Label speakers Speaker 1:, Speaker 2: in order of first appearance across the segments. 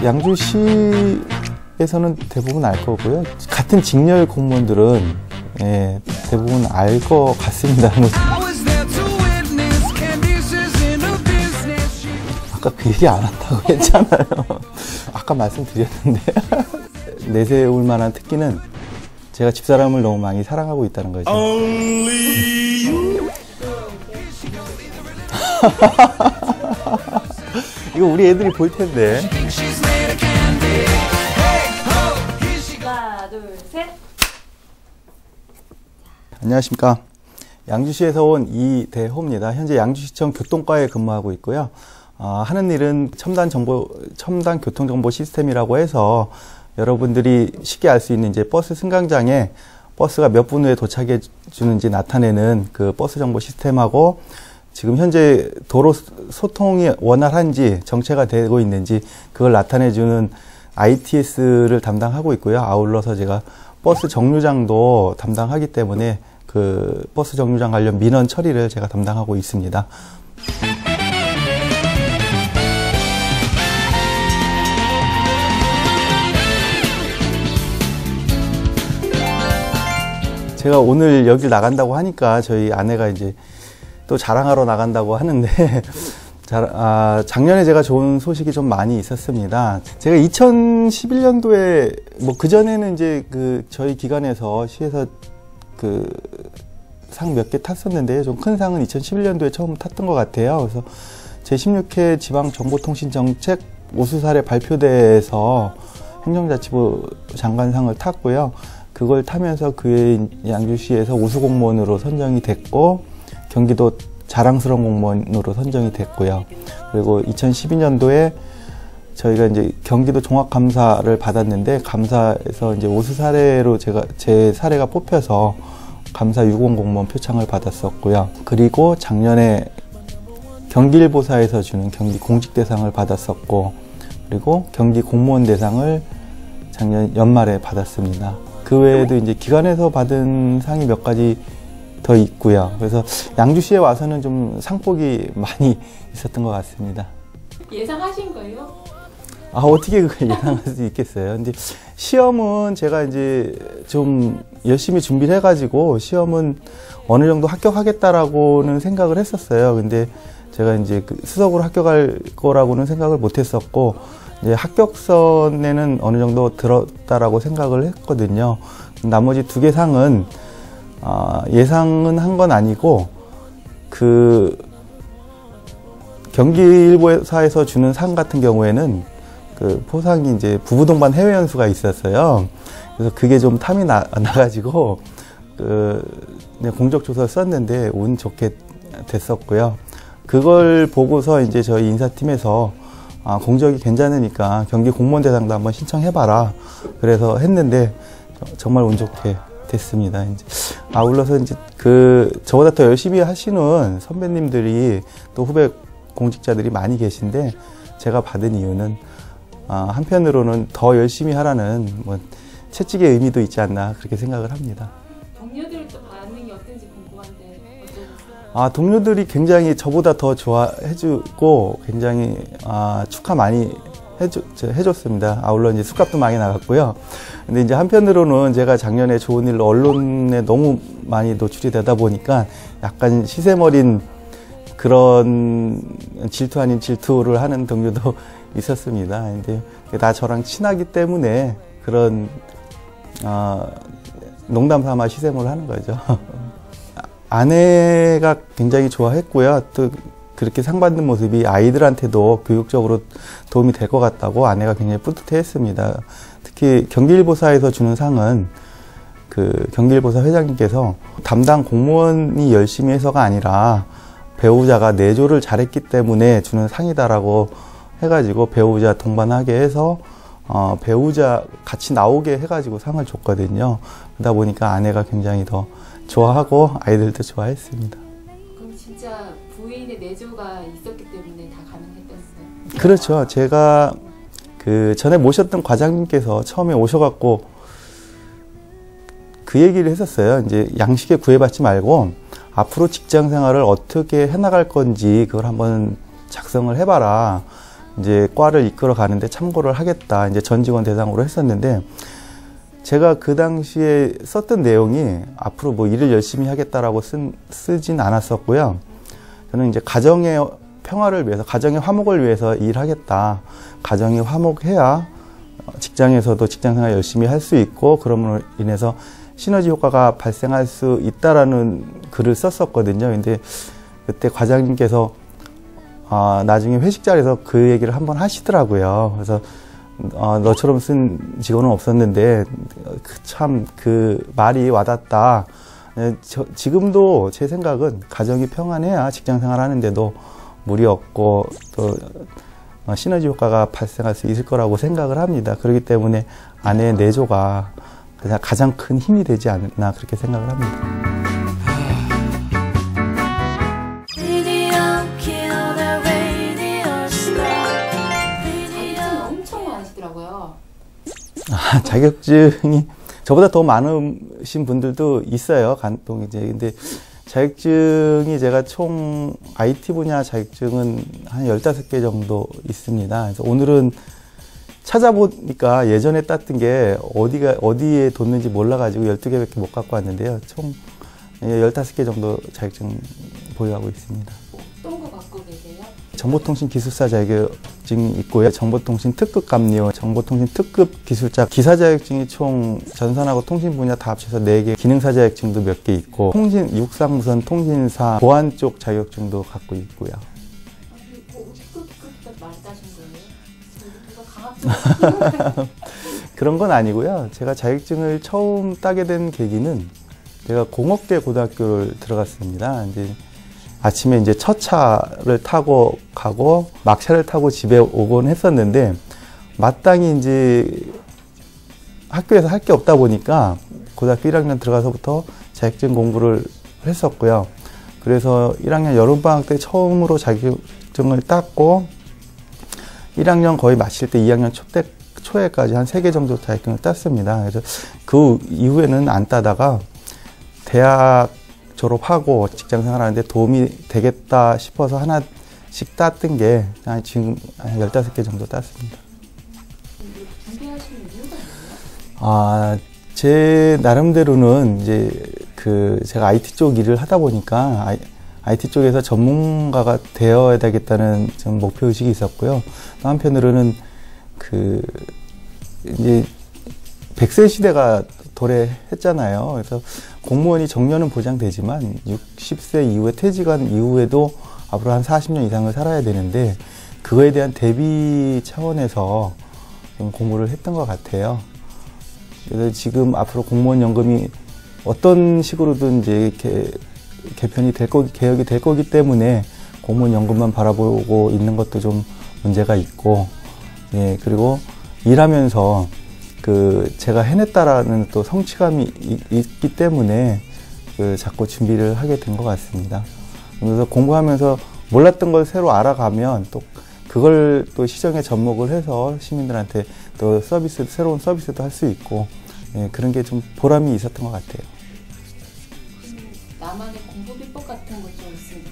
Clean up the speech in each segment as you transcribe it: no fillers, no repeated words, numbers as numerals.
Speaker 1: 양주시에서는 대부분 알 거고요. 같은 직렬 공무원들은 예, 대부분 알 것 같습니다. 아까 그 얘기 안 한다고 했잖아요. 아까 말씀드렸는데. 내세울 만한 특기는 제가 집사람을 너무 많이 사랑하고 있다는 거죠. 이거 우리 애들이 볼 텐데.
Speaker 2: 하나, 둘, 셋.
Speaker 1: 안녕하십니까. 양주시에서 온 이대호입니다. 현재 양주시청 교통과에 근무하고 있고요. 하는 일은 첨단 교통정보 시스템이라고 해서 여러분들이 쉽게 알 수 있는 이제 버스 승강장에 버스가 몇 분 후에 도착해 주는지 나타내는 그 버스 정보 시스템하고 지금 현재 도로 소통이 원활한지 정체가 되고 있는지 그걸 나타내 주는 ITS를 담당하고 있고요. 아울러서 제가 버스 정류장도 담당하기 때문에 그 버스 정류장 관련 민원 처리를 제가 담당하고 있습니다. 제가 오늘 여기 나간다고 하니까 저희 아내가 이제 또 자랑하러 나간다고 하는데 작년에 제가 좋은 소식이 좀 많이 있었습니다. 제가 2011년도에 뭐 그전에는 이제 그 저희 기관에서 시에서 그 상 몇 개 탔었는데 좀 큰 상은 2011년도에 처음 탔던 것 같아요. 그래서 제16회 지방정보통신정책 우수사례 발표대에서 행정자치부 장관상을 탔고요. 그걸 타면서 그해 양주시에서 우수공무원으로 선정이 됐고 경기도 자랑스러운 공무원으로 선정이 됐고요. 그리고 2012년도에 저희가 이제 경기도 종합감사를 받았는데 감사에서 이제 우수 사례로 제 사례가 뽑혀서 감사 유공 공무원 표창을 받았었고요. 그리고 작년에 경기일보사에서 주는 경기 공직대상을 받았었고 그리고 경기 공무원 대상을 작년 연말에 받았습니다. 그 외에도 이제 기관에서 받은 상이 몇 가지 더 있고요. 그래서 양주시에 와서는 좀 상복이 많이 있었던 것 같습니다.
Speaker 2: 예상하신 거예요?
Speaker 1: 어떻게 그걸 예상할 수 있겠어요. 근데 시험은 제가 이제 좀 열심히 준비를 해가지고 시험은 어느 정도 합격하겠다라고는 생각을 했었어요. 근데 제가 이제 그 수석으로 합격할 거라고는 생각을 못 했었고, 이제 합격선에는 어느 정도 들었다라고 생각을 했거든요. 나머지 2개 상은, 예상은 한 건 아니고, 그, 경기일보사에서 주는 상 같은 경우에는 그 포상이 이제 부부동반 해외 연수가 있었어요. 그래서 그게 좀 탐이 나가지고, 공적조서를 썼는데 운 좋게 됐었고요. 그걸 보고서 이제 저희 인사팀에서 공적이 괜찮으니까 경기 공무원 대상도 한번 신청해봐라. 그래서 했는데 정말 운 좋게 됐습니다. 이제 아울러서 이제 저보다 더 열심히 하시는 선배님들이 또 후배 공직자들이 많이 계신데 제가 받은 이유는 한편으로는 더 열심히 하라는 뭐 채찍의 의미도 있지 않나 그렇게 생각을 합니다.
Speaker 2: 동료들 또 반응이 어떤지 궁금한데 어떠셨어요?
Speaker 1: 동료들이 굉장히 저보다 더 좋아해주고 굉장히 축하 많이 해줬습니다. 아울러 이제 술값도 많이 나갔고요. 근데 이제 한편으로는 제가 작년에 좋은 일로 언론에 너무 많이 노출이 되다 보니까 약간 시샘어린 그런 질투 아닌 질투를 하는 동료도 있었습니다. 근데 다 저랑 친하기 때문에 그런 농담 삼아 시샘을 하는 거죠. 아내가 굉장히 좋아했고요. 또 그렇게 상 받는 모습이 아이들한테도 교육적으로 도움이 될 것 같다고 아내가 굉장히 뿌듯해했습니다. 특히 경기일보사에서 주는 상은 그 경기일보사 회장님께서 담당 공무원이 열심히 해서가 아니라 배우자가 내조를 잘했기 때문에 주는 상이다라고 해가지고 배우자 동반하게 해서 배우자 같이 나오게 해가지고 상을 줬거든요. 그러다 보니까 아내가 굉장히 더 좋아하고 아이들도 좋아했습니다.
Speaker 2: 그럼 진짜 부인의 내조가 있었기 때문에 다 가능했었어요?
Speaker 1: 그렇죠. 제가 그 전에 모셨던 과장님께서 처음에 오셔갖고 그 얘기를 했었어요. 이제 양식에 구애받지 말고 앞으로 직장 생활을 어떻게 해나갈 건지 그걸 한번 작성을 해봐라. 이제 과를 이끌어 가는데 참고를 하겠다. 이제 전 직원 대상으로 했었는데 제가 그 당시에 썼던 내용이 앞으로 뭐 일을 열심히 하겠다라고 쓰진 않았었고요. 저는 이제 가정의 평화를 위해서, 가정의 화목을 위해서 일하겠다. 가정이 화목해야 직장에서도 직장생활 열심히 할 수 있고 그럼으로 인해서 시너지 효과가 발생할 수 있다라는 글을 썼었거든요. 근데 그때 과장님께서 나중에 회식 자리에서 그 얘기를 한번 하시더라고요. 그래서 너처럼 쓴 직원은 없었는데 참 그 말이 와닿다. 지금도 제 생각은 가정이 평안해야 직장생활 하는데도 무리 없고 또 시너지 효과가 발생할 수 있을 거라고 생각을 합니다. 그렇기 때문에 아내의 내조가 가장 큰 힘이 되지 않나 그렇게 생각을 합니다.
Speaker 2: 자격증 엄청 많으시더라고요.
Speaker 1: 자격증이 저보다 더 많으신 분들도 있어요. 간혹 이제 근데 자격증이 제가 총 IT 분야 자격증은 한 15개 정도 있습니다. 그래서 오늘은 찾아보니까 예전에 땄던 게 어디에 뒀는지 몰라가지고 12개밖에 못 갖고 왔는데요. 총 15개 정도 자격증 보유하고 있습니다.
Speaker 2: 어떤 거 갖고 계세요?
Speaker 1: 정보통신 기술사 자격증이 있고요. 정보통신 특급 감리원, 정보통신 특급 기술자, 기사 자격증이 총 전산하고 통신 분야 다 합쳐서 4개, 기능사 자격증도 몇 개 있고, 통신, 육상무선 통신사, 보안 쪽 자격증도 갖고 있고요.
Speaker 2: 특급 많이 따신 거예요? 누가 강압적으로
Speaker 1: 그런 건 아니고요. 제가 자격증을 처음 따게 된 계기는 제가 공업계 고등학교를 들어갔습니다. 이제 아침에 이제 첫 차를 타고 가고 막차를 타고 집에 오곤 했었는데 마땅히 이제 학교에서 할 게 없다 보니까 고등학교 1학년 들어가서부터 자격증 공부를 했었고요. 그래서 1학년 여름방학 때 처음으로 자격증을 땄고 1학년 거의 마칠 때 2학년 초에까지 한 3개 정도 자격증을 땄습니다. 그래서 그 이후에는 안 따다가 대학 졸업하고 직장 생활하는데 도움이 되겠다 싶어서 하나씩 땄던 게 지금 한 15개 정도 땄습니다.
Speaker 2: 준비하시는 이유가 뭐예요?
Speaker 1: 제 나름대로는 이제 제가 IT 쪽 일을 하다 보니까 IT 쪽에서 전문가가 되어야 되겠다는 좀 목표의식이 있었고요. 또 한편으로는 이제 100세 시대가 도래했잖아요. 그래서 공무원이 정년은 보장되지만 60세 이후에 퇴직한 이후에도 앞으로 한 40년 이상을 살아야 되는데 그거에 대한 대비 차원에서 좀 공부를 했던 것 같아요. 그래서 지금 앞으로 공무원 연금이 어떤 식으로든 이제 개편이 개혁이 될 거기 때문에 공무원 연금만 바라보고 있는 것도 좀 문제가 있고, 예, 그리고 일하면서 제가 해냈다라는 또 성취감이 있기 때문에 자꾸 준비를 하게 된 것 같습니다. 그래서 공부하면서 몰랐던 걸 새로 알아가면 또 그걸 또 시정에 접목을 해서 시민들한테 또 새로운 서비스도 할 수 있고, 예, 그런 게 좀 보람이 있었던 것 같아요.
Speaker 2: 나만의 공부 비법 같은 거 좀 있으면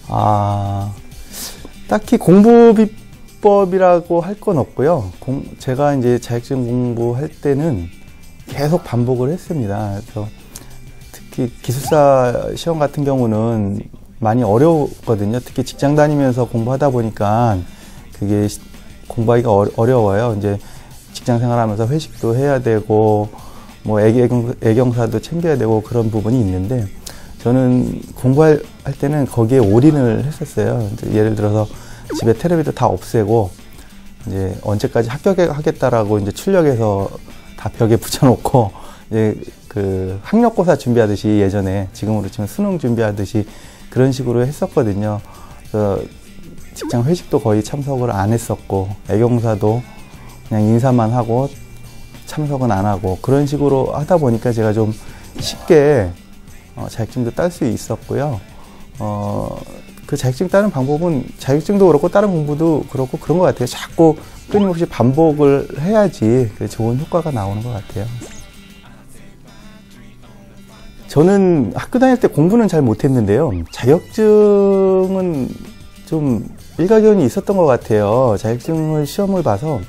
Speaker 2: 가르치세요.
Speaker 1: 딱히 공부 비법이라고 할 건 없고요. 제가 이제 자격증 공부할 때는 계속 반복을 했습니다. 그래서 특히 기술사 시험 같은 경우는 많이 어려웠거든요. 특히 직장 다니면서 공부하다 보니까 그게 공부하기가 어려워요. 이제 직장 생활하면서 회식도 해야 되고 뭐 애경사도 챙겨야 되고 그런 부분이 있는데 저는 공부할 때는 거기에 올인을 했었어요. 예를 들어서 집에 텔레비도 다 없애고 이제 언제까지 합격하겠다라고 이제 출력해서 다 벽에 붙여놓고 이제 학력고사 준비하듯이 예전에 지금으로 치면 수능 준비하듯이 그런 식으로 했었거든요. 그래서 직장 회식도 거의 참석을 안 했었고 애경사도 그냥 인사만 하고 참석은 안 하고 그런 식으로 하다 보니까 제가 좀 쉽게 자격증도 딸 수 있었고요. 그 자격증 따는 방법은 자격증도 그렇고 다른 공부도 그렇고 그런 것 같아요. 자꾸 끊임없이 반복을 해야지 좋은 효과가 나오는 것 같아요. 저는 학교 다닐 때 공부는 잘 못했는데요. 자격증은 좀 일가견이 있었던 것 같아요. 자격증을 시험을 봐서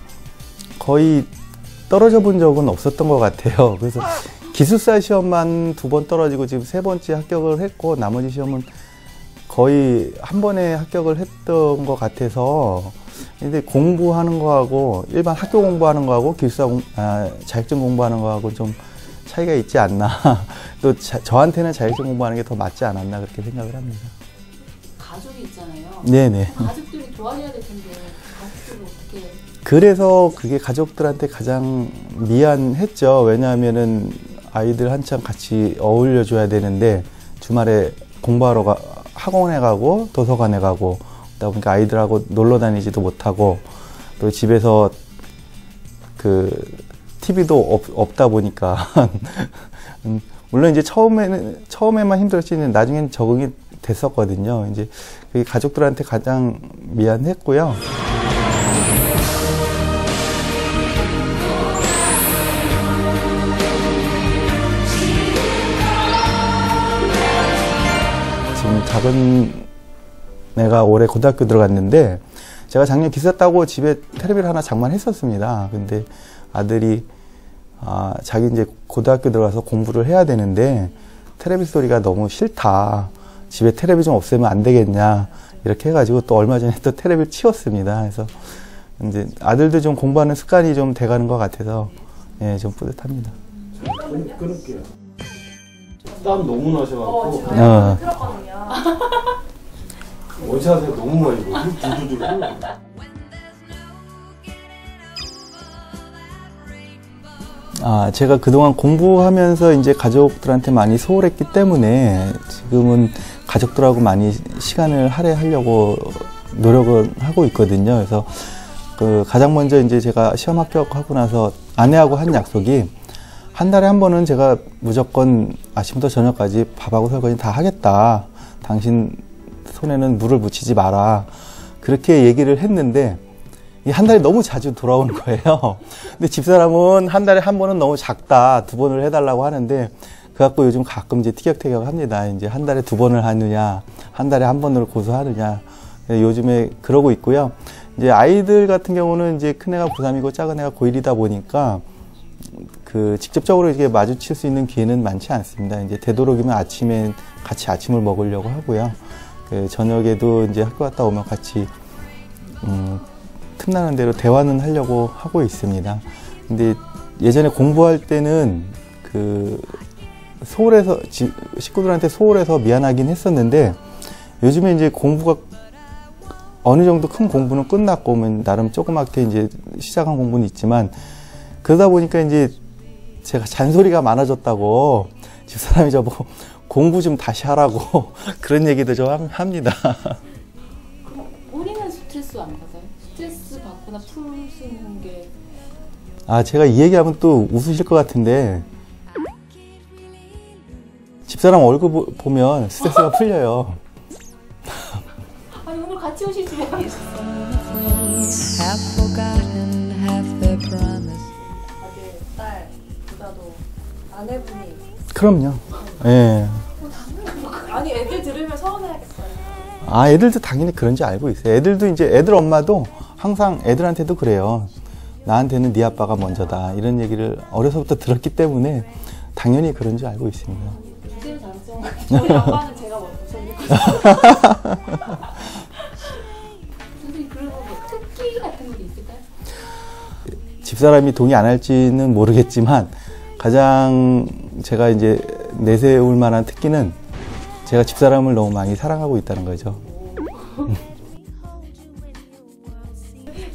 Speaker 1: 거의 떨어져 본 적은 없었던 것 같아요. 그래서 기술사 시험만 2번 떨어지고 지금 3번째 합격을 했고, 나머지 시험은 거의 한 번에 합격을 했던 것 같아서, 근데 공부하는 거하고 일반 학교 공부하는 거하고 자격증 공부하는 거하고 좀 차이가 있지 않나. 또 저한테는 자격증 공부하는 게 더 맞지 않았나 그렇게 생각을 합니다.
Speaker 2: 가족이 있잖아요.
Speaker 1: 네네.
Speaker 2: 가족들이 도와줘야 될 텐데 가족들은 어떻게?
Speaker 1: 그래서 그게 가족들한테 가장 미안했죠. 왜냐하면은 아이들 한참 같이 어울려줘야 되는데 주말에 공부하러 학원에 가고 도서관에 가고, 그러다 보니까 아이들하고 놀러 다니지도 못하고, 또 집에서 그 TV도 없다 보니까 물론 이제 처음에만 힘들었지 나중엔 적응이 됐었거든요. 이제 그게 가족들한테 가장 미안했고요. 지금 작은 애가 올해 고등학교 들어갔는데, 제가 작년 기사 따고 집에 테레비를 하나 장만했었습니다. 근데 아들이 자기 이제 고등학교 들어가서 공부를 해야 되는데 테레비 소리가 너무 싫다, 집에 테레비 좀 없애면 안 되겠냐, 이렇게 해가지고 또 얼마 전에 또 테레비를 치웠습니다. 그래서 이제 아들도 좀 공부하는 습관이 좀 돼가는 것 같아서 예, 좀 뿌듯합니다.
Speaker 3: 끊을게요. 땀 너무 나셔가지고.
Speaker 2: 지금 틀었거든요.
Speaker 3: 원샷에 너무 많이 보고 줄줄줄 흘러.
Speaker 1: 제가 그동안 공부하면서 이제 가족들한테 많이 소홀했기 때문에 지금은 가족들하고 많이 시간을 할애하려고 노력을 하고 있거든요. 그래서 가장 먼저 이제 제가 시험 합격하고 나서 아내하고 한 약속이, 한 달에 한 번은 제가 무조건 아침부터 저녁까지 밥하고 설거지 다 하겠다. 당신 손에는 물을 묻히지 마라. 그렇게 얘기를 했는데 이 한 달에 너무 자주 돌아오는 거예요. 근데 집사람은 한 달에 한 번은 너무 작다, 2번을 해달라고 하는데, 그래갖고 요즘 가끔 이제 티격태격 합니다. 이제 한 달에 2번을 하느냐, 한 달에 한 번을 고수하느냐. 요즘에 그러고 있고요. 이제 아이들 같은 경우는 이제 큰애가 고3이고 작은애가 고1이다 보니까 직접적으로 이렇게 마주칠 수 있는 기회는 많지 않습니다. 이제 되도록이면 아침에 같이 아침을 먹으려고 하고요. 저녁에도 이제 학교 갔다 오면 같이 틈나는 대로 대화는 하려고 하고 있습니다. 근데 예전에 공부할 때는 소홀해서, 식구들한테 소홀해서 미안하긴 했었는데, 요즘에 이제 공부가 어느 정도 큰 공부는 끝났고, 나름 조그맣게 이제 시작한 공부는 있지만, 그러다 보니까 이제 제가 잔소리가 많아졌다고 집사람이 저보고 공부 좀 다시 하라고 그런 얘기도 좀 합니다.
Speaker 2: 그럼 본인은 스트레스 안 받아요? 스트레스 받거나 푸시는 게.
Speaker 1: 제가 이 얘기하면 또 웃으실 것 같은데, 집사람 얼굴 보면 스트레스가 풀려요.
Speaker 2: 아니, 오늘 같이 오시지.
Speaker 4: Have forgotten half their promise.
Speaker 5: 아들, 딸보다도 아내분이.
Speaker 1: 그럼요. 예.
Speaker 5: 아니, 애들 들으면 서운해하겠어요.
Speaker 1: 애들도 당연히 그런지 알고 있어요. 애들도 이제 애들 엄마도 항상 애들한테도 그래요. 나한테는 네 아빠가 먼저다, 이런 얘기를 어려서부터 들었기 때문에 당연히 그런 줄 알고 있습니다.
Speaker 2: 굉장히 장점.
Speaker 5: 저희 아빠는 제가 먼저 생겼거든요.
Speaker 2: 선생님, 그리고 뭐 특기 같은 것도 있을까요?
Speaker 1: 집사람이 동의 안 할지는 모르겠지만, 가장 제가 이제 내세울 만한 특기는 제가 집사람을 너무 많이 사랑하고 있다는 거죠.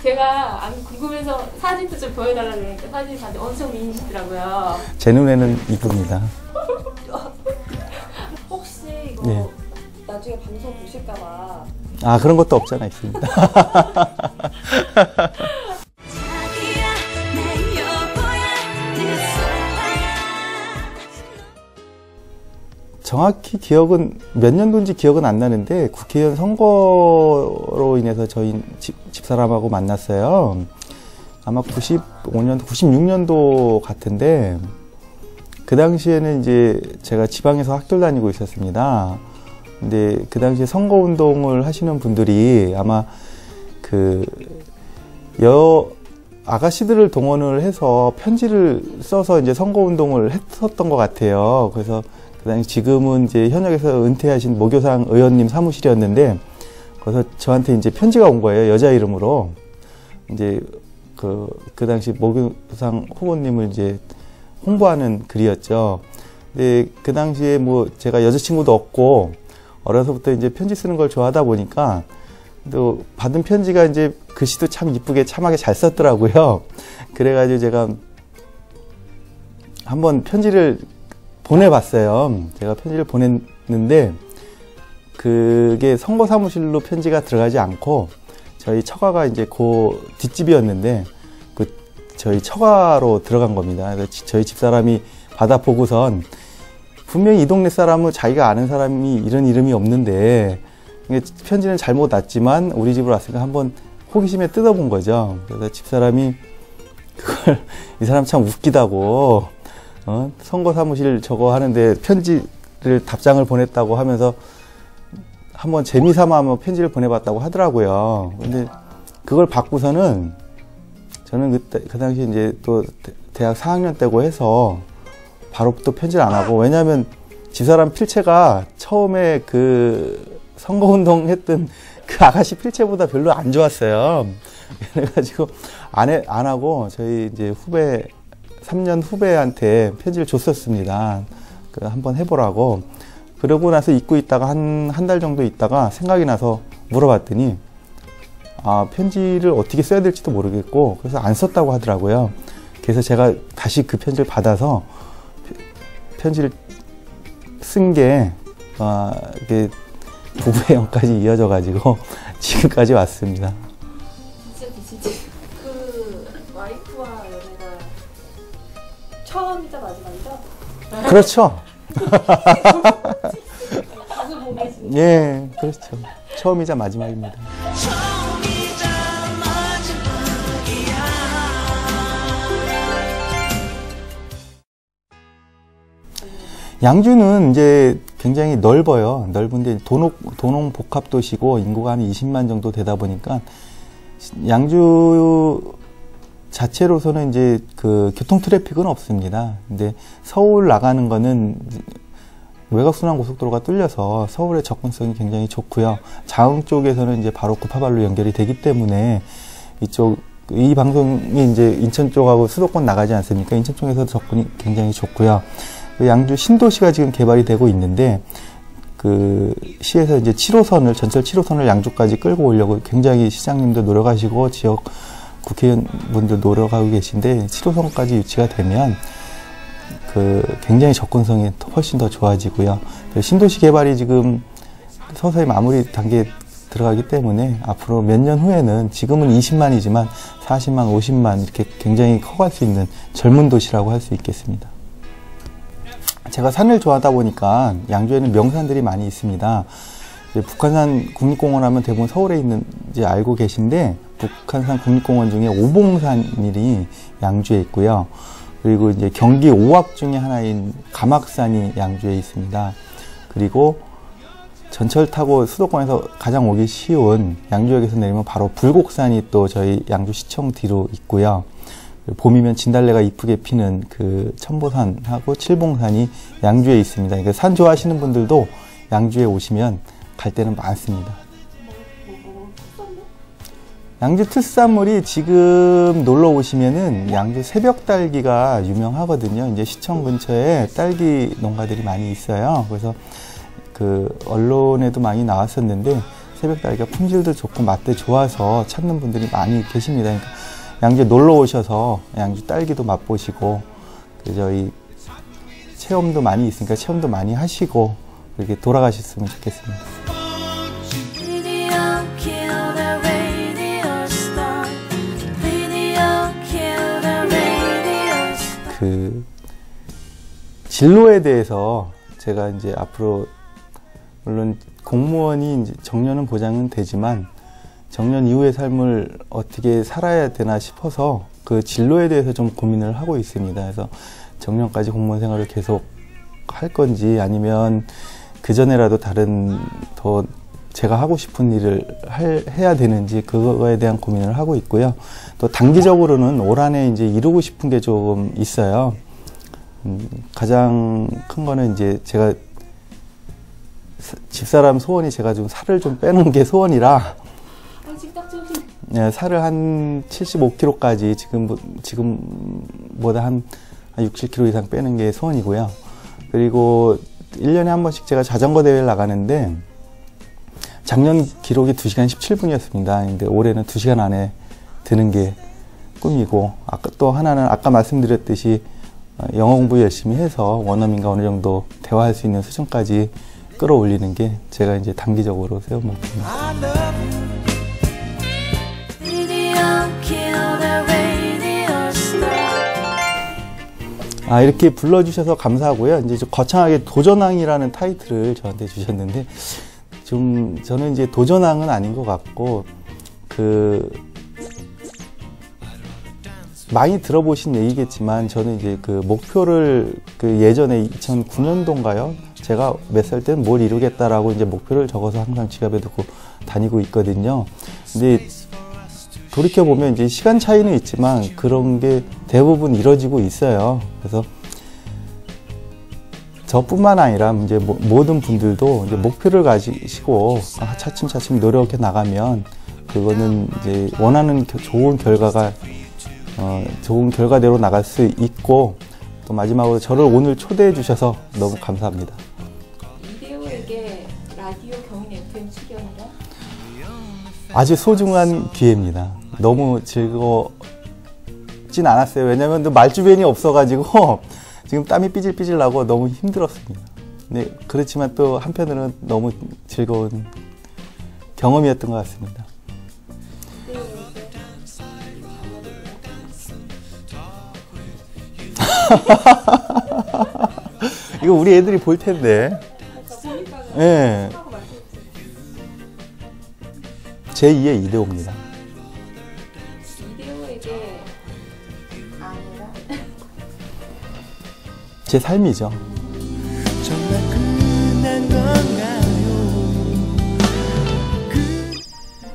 Speaker 2: 제가 안 궁금해서 사진도 좀 보여달라고 그러니까 사진 봤는데 엄청 미인이시더라고요.
Speaker 1: 제 눈에는 이쁩니다.
Speaker 5: 혹시 이거
Speaker 1: 네.
Speaker 5: 나중에 방송 보실까봐.
Speaker 1: 그런 것도 없잖아, 있습니다. 정확히 기억은 몇 년도인지 기억은 안 나는데, 국회의원 선거로 인해서 저희 집사람하고 만났어요. 아마 95년도, 96년도 같은데, 그 당시에는 이제 제가 지방에서 학교를 다니고 있었습니다. 근데 그 당시에 선거운동을 하시는 분들이 아마 그 아가씨들을 동원을 해서 편지를 써서 이제 선거운동을 했었던 것 같아요. 그래서 그 당시 지금은 이제 현역에서 은퇴하신 모교상 의원님 사무실이었는데, 그래서 저한테 이제 편지가 온 거예요. 여자 이름으로. 이제 그 당시 모교상 후보님을 이제 홍보하는 글이었죠. 근데 그 당시에 뭐 제가 여자친구도 없고 어려서부터 이제 편지 쓰는 걸 좋아하다 보니까 또 받은 편지가 이제 글씨도 참 이쁘게 참하게 잘 썼더라고요. 그래가지고 제가 한번 편지를 보내봤어요. 제가 편지를 보냈는데 그게 선거 사무실로 편지가 들어가지 않고 저희 처가가 이제 그 뒷집이었는데 그 저희 처가로 들어간 겁니다. 그래서 저희 집사람이 받아보고선 분명히 이 동네 사람은 자기가 아는 사람이 이런 이름이 없는데 편지는 잘못 왔지만 우리 집으로 왔으니까 한번 호기심에 뜯어본 거죠. 그래서 집사람이 그걸 이 사람 참 웃기다고 선거 사무실 저거 하는데 편지를 답장을 보냈다고 하면서 한번 재미삼아 한번 편지를 보내봤다고 하더라고요. 근데 그걸 받고서는 저는 그때 그 당시 이제 또 대학 4학년 때고 해서 바로 또 편지를 안 하고, 왜냐하면 집사람 필체가 처음에 그 선거운동 했던 그 아가씨 필체보다 별로 안 좋았어요. 그래가지고 안 하고 저희 이제 3년 후배한테 편지를 줬었습니다. 그 한번 해보라고. 그러고 나서 잊고 있다가 한 달 정도 있다가 생각이 나서 물어봤더니 편지를 어떻게 써야 될지도 모르겠고 그래서 안 썼다고 하더라고요. 그래서 제가 다시 그 편지를 받아서 편지를 쓴 게 이게 부부의 영까지 이어져 가지고 지금까지 왔습니다.
Speaker 2: 진짜.
Speaker 5: 그 와이프와 연애가 처음이자 마지막이죠?
Speaker 1: 그렇죠.
Speaker 2: 자주 보게 해주는.
Speaker 1: 예, 그렇죠. 처음이자 마지막입니다. 양주는 이제 굉장히 넓어요. 넓은데 도농 복합 도시고 인구가 한 20만 정도 되다 보니까 양주 자체로서는 이제 그 교통 트래픽은 없습니다. 근데 서울 나가는 거는 외곽순환고속도로가 뚫려서 서울의 접근성이 굉장히 좋고요. 자흥 쪽에서는 이제 바로 구파발로 연결이 되기 때문에 이 방송이 이제 인천 쪽하고 수도권 나가지 않습니까? 인천 쪽에서도 접근이 굉장히 좋고요. 양주 신도시가 지금 개발이 되고 있는데 그 시에서 이제 7호선을 전철 7호선을 양주까지 끌고 오려고 굉장히 시장님도 노력하시고 지역 국회의원분들 노력하고 계신데 7호선까지 유치가 되면 그 굉장히 접근성이 훨씬 더 좋아지고요. 신도시 개발이 지금 서서히 마무리 단계에 들어가기 때문에 앞으로 몇 년 후에는 지금은 20만이지만 40만, 50만 이렇게 굉장히 커갈 수 있는 젊은 도시라고 할 수 있겠습니다. 제가 산을 좋아하다 보니까 양주에는 명산들이 많이 있습니다. 북한산 국립공원 하면 대부분 서울에 있는지 알고 계신데 북한산 국립공원 중에 오봉산이 양주에 있고요. 그리고 이제 경기 5확 중에 하나인 가막산이 양주에 있습니다. 그리고 전철 타고 수도권에서 가장 오기 쉬운 양주역에서 내리면 바로 불곡산이 또 저희 양주시청 뒤로 있고요. 봄이면 진달래가 이쁘게 피는 그 천보산하고 칠봉산이 양주에 있습니다. 그러니까 산 좋아하시는 분들도 양주에 오시면 갈 데는 많습니다. 양주 특산물이 지금 놀러 오시면은 양주 새벽딸기가 유명하거든요. 이제 시청 근처에 딸기 농가들이 많이 있어요. 그래서 그 언론에도 많이 나왔었는데 새벽딸기가 품질도 좋고 맛도 좋아서 찾는 분들이 많이 계십니다. 그러니까 양주에 놀러 오셔서 양주 딸기도 맛보시고 저희 체험도 많이 있으니까 체험도 많이 하시고 이렇게 돌아가셨으면 좋겠습니다. 그 진로에 대해서 제가 이제 앞으로 물론 공무원이 이제 정년은 보장은 되지만 정년 이후의 삶을 어떻게 살아야 되나 싶어서 그 진로에 대해서 좀 고민을 하고 있습니다. 그래서 정년까지 공무원 생활을 계속 할 건지 아니면 그전에라도 다른 더 제가 하고 싶은 일을 해야 되는지 그거에 대한 고민을 하고 있고요. 또 단기적으로는 올 한해 이제 이루고 싶은 게 좀 있어요. 가장 큰 거는 이제 제가 집사람 소원이 제가 좀 살을 좀 빼는 게 소원이라 네, 살을 한 75kg까지 지금보다 한 6, 7kg 이상 빼는 게 소원이고요. 그리고 1년에 한 번씩 제가 자전거 대회를 나가는데 작년 기록이 2시간 17분이었습니다. 근데 올해는 2시간 안에 드는 게 꿈이고, 또 하나는 아까 말씀드렸듯이 영어 공부 열심히 해서 원어민과 어느 정도 대화할 수 있는 수준까지 끌어올리는 게 제가 이제 단기적으로 세운 목표입니다. 이렇게 불러주셔서 감사하고요. 이제 좀 거창하게 도전왕이라는 타이틀을 저한테 주셨는데, 저는 이제 도전왕은 아닌 것 같고, 많이 들어보신 얘기겠지만, 저는 이제 목표를 예전에 2009년도인가요? 제가 몇 살 때는 뭘 이루겠다라고 이제 목표를 적어서 항상 지갑에 넣고 다니고 있거든요. 근데 돌이켜보면 이제 시간 차이는 있지만 그런 게 대부분 이뤄지고 있어요. 그래서 저뿐만 아니라 이제 모든 분들도 이제 목표를 가지시고 차츰차츰 노력해 나가면 그거는 이제 원하는 좋은 결과대로 나갈 수 있고, 또 마지막으로 저를 오늘 초대해 주셔서 너무 감사합니다.
Speaker 2: 이대호에게 라디오 경인 FM 출연이라
Speaker 1: 아주 소중한 기회입니다. 너무 즐겁진 않았어요. 왜냐면 또 말주변이 없어가지고 지금 땀이 삐질삐질 나고 너무 힘들었습니다. 네, 그렇지만 또 한편으로는 너무 즐거운 경험이었던 것 같습니다. 이거 우리 애들이 볼 텐데. 네. 제2의 이대호입니다.
Speaker 2: 이대호에게 아내라?
Speaker 1: 제 삶이죠.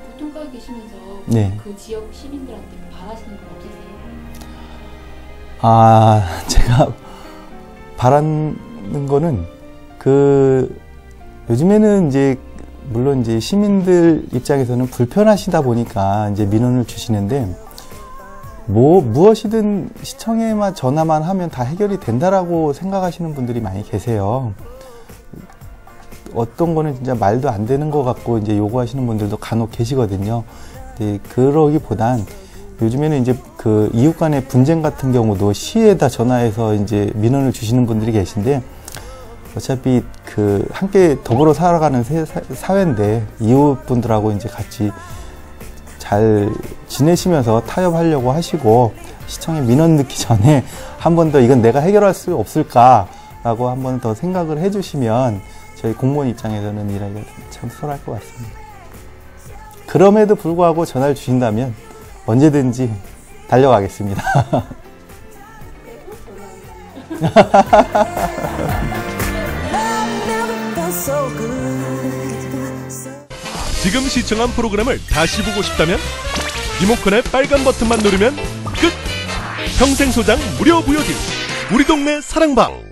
Speaker 2: 보통가에 계시면서
Speaker 1: 네.
Speaker 2: 그 지역 시민들한테 바라시는 건 없으세요?
Speaker 1: 제가 바라는 거는 요즘에는 이제 물론 이제 시민들 입장에서는 불편하시다 보니까 이제 민원을 주시는데, 무엇이든 시청에만 전화만 하면 다 해결이 된다라고 생각하시는 분들이 많이 계세요. 어떤 거는 진짜 말도 안 되는 것 같고 이제 요구하시는 분들도 간혹 계시거든요. 그러기보단 요즘에는 이제 이웃 간의 분쟁 같은 경우도 시에다 전화해서 이제 민원을 주시는 분들이 계신데, 어차피 함께 더불어 살아가는 사회인데 이웃분들하고 이제 같이 잘 지내시면서 타협하려고 하시고, 시청에 민원 넣기 전에 한 번 더 이건 내가 해결할 수 없을까라고 한 번 더 생각을 해주시면 저희 공무원 입장에서는 일하기가 참 수월할 것 같습니다. 그럼에도 불구하고 전화를 주신다면 언제든지 달려가겠습니다.
Speaker 6: 지금 시청한 프로그램을 다시 보고 싶다면 리모컨의 빨간 버튼만 누르면 끝! 평생 소장 무료 VOD 우리 동네 사랑방.